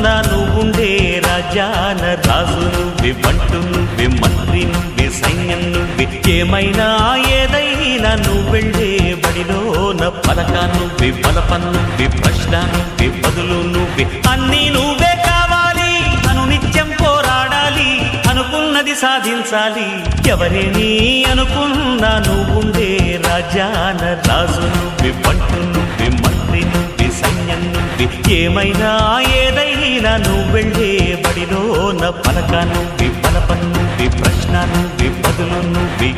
అనుకున్నా నువ్వుండే రాజాన రాజు నువ్వే, బంటు నువ్వే, మంత్రి నువ్వే, సైన్యం నువ్వే, ఏమైనా ఏదైనా నువ్వు వెళ్ళే బడిలోన పలక నువ్వే, బలపం నువ్వే, ప్రశ్న నువ్వే, బదులు నువ్వే, అన్నీ నువ్వే కావాలి. నిత్యం పోరాడాలి, అనుకున్నది సాధించాలి. ఎవరేని అనుకున్నా నువ్వుండే రాజాన రాజు నువ్వే, బంటు నువ్వే, మంత్రి నువ్వే, సైన్యం నువ్వే, ఏమైనా ఏదైనా నువ్వు వెళ్ళే బడిలోన పలక నువ్వే, బలపం నువ్వే, ప్రశ్న నువ్వే, బదులు నువ్వే.